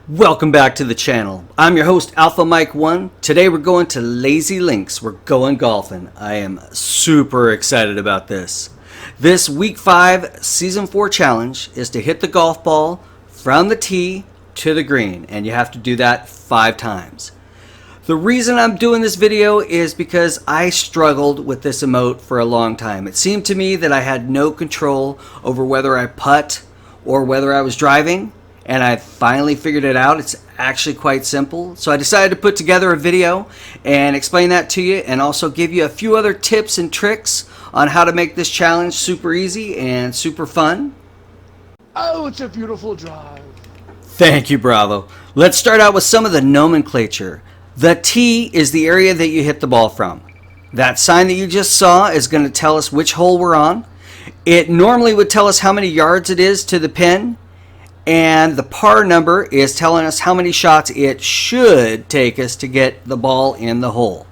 Welcome back to the channel. I'm your host Alpha Mike 1. Today we're going to Lazy Links. We're going golfing. I am super excited about this. This week 5 season 4 challenge is to hit the golf ball from the tee to the green, and you have to do that 5 times. The reason I'm doing this video is because I struggled with this emote for a long time. It seemed to me that I had no control over whether I putt or whether I was driving. And I finally figured it out. It's actually quite simple. So I decided to put together a video and explain that to you, and also give you a few other tips and tricks on how to make this challenge super easy and super fun. Oh, it's a beautiful drive. Thank you, Bravo. Let's start out with some of the nomenclature. The tee is the area that you hit the ball from. That sign that you just saw is going to tell us which hole we're on. It normally would tell us how many yards it is to the pin. And the par number is telling us how many shots it should take us to get the ball in the hole.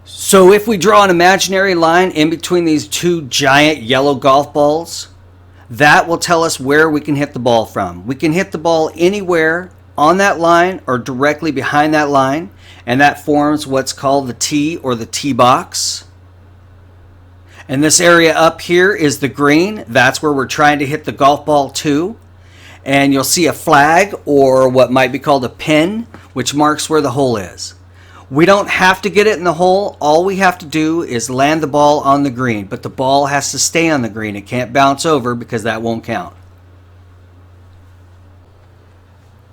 So if we draw an imaginary line in between these two giant yellow golf balls, that will tell us where we can hit the ball from. We can hit the ball anywhere on that line or directly behind that line, and that forms what's called the tee or the tee box. And this area up here is the green. That's where we're trying to hit the golf ball to. And you'll see a flag, or what might be called a pin, which marks where the hole is. We don't have to get it in the hole. All we have to do is land the ball on the green. But the ball has to stay on the green. It can't bounce over because that won't count.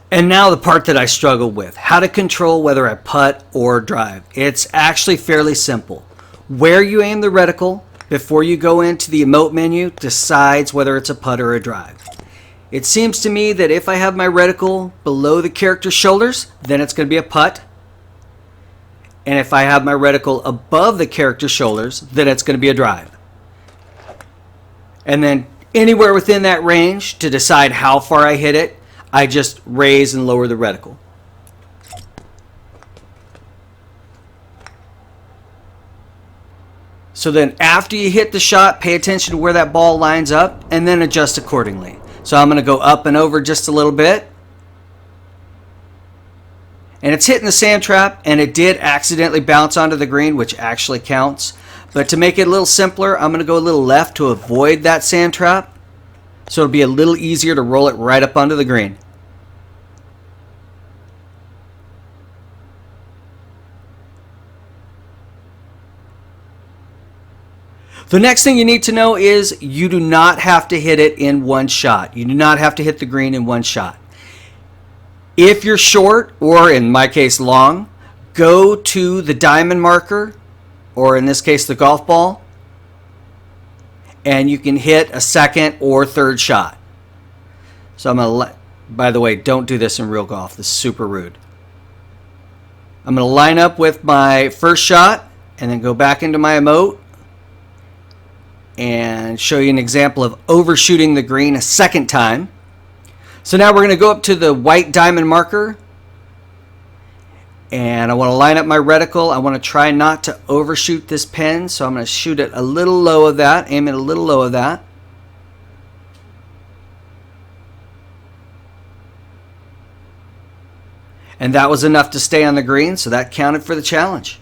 And now the part that I struggle with. How to control whether I putt or drive. It's actually fairly simple. Where you aim the reticle before you go into the emote menu decides whether it's a putt or a drive. It seems to me that if I have my reticle below the character's shoulders, then it's going to be a putt. And if I have my reticle above the character's shoulders, then it's going to be a drive. And then anywhere within that range, to decide how far I hit it, I just raise and lower the reticle. So then after you hit the shot, pay attention to where that ball lines up and then adjust accordingly. So I'm going to go up and over just a little bit. And it's hitting the sand trap, and it did accidentally bounce onto the green, which actually counts. But to make it a little simpler, I'm going to go a little left to avoid that sand trap. So it'll be a little easier to roll it right up onto the green. The next thing you need to know is you do not have to hit it in one shot. You do not have to hit the green in one shot. If you're short, or in my case long, go to the diamond marker, or in this case the golf ball, and you can hit a second or third shot. So I'm going to, by the way, don't do this in real golf. This is super rude. I'm going to line up with my first shot and then go back into my emote and show you an example of overshooting the green a second time. So now we're going to go up to the white diamond marker, and I want to line up my reticle. I want to try not to overshoot this pin, so I'm going to shoot it a little low of that, aim it a little low of that. And that was enough to stay on the green, so that counted for the challenge.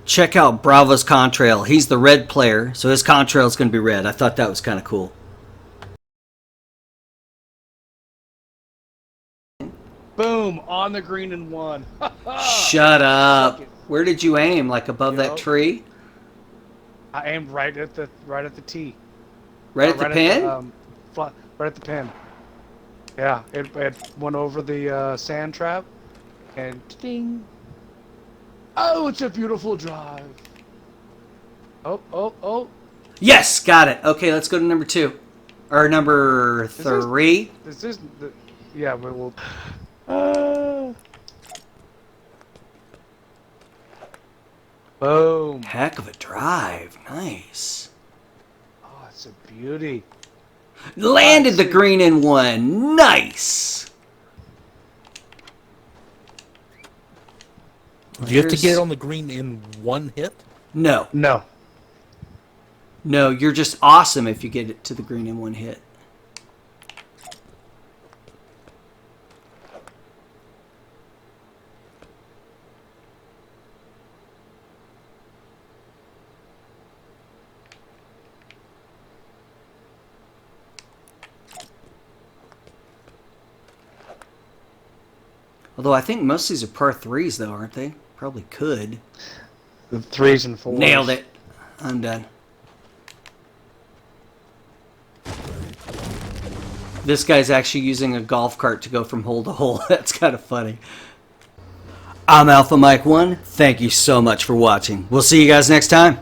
Check out Bravo's contrail. He's the red player, so his contrail is going to be red. I thought that was kind of cool. Boom, on the green and one. Shut up. Where did you aim? Like above that tree? I aimed right at the tee. Right at the pin? Right at the pin. Yeah, it went over the sand trap, and ding. Oh, it's a beautiful drive. Oh. Yes, got it. Okay, let's go to number 2. Or number 3. Yeah, we'll... Boom. Heck of a drive. Nice. Oh, it's a beauty. Landed the green in one. Nice. Do you have to get on the green in one hit? No. No, you're just awesome if you get it to the green in one hit. Although I think most of these are par 3s, though, aren't they? Probably could. The 3s and 4s. Nailed it. I'm done. This guy's actually using a golf cart to go from hole to hole. That's kind of funny. I'm Alpha Mike 1. Thank you so much for watching. We'll see you guys next time.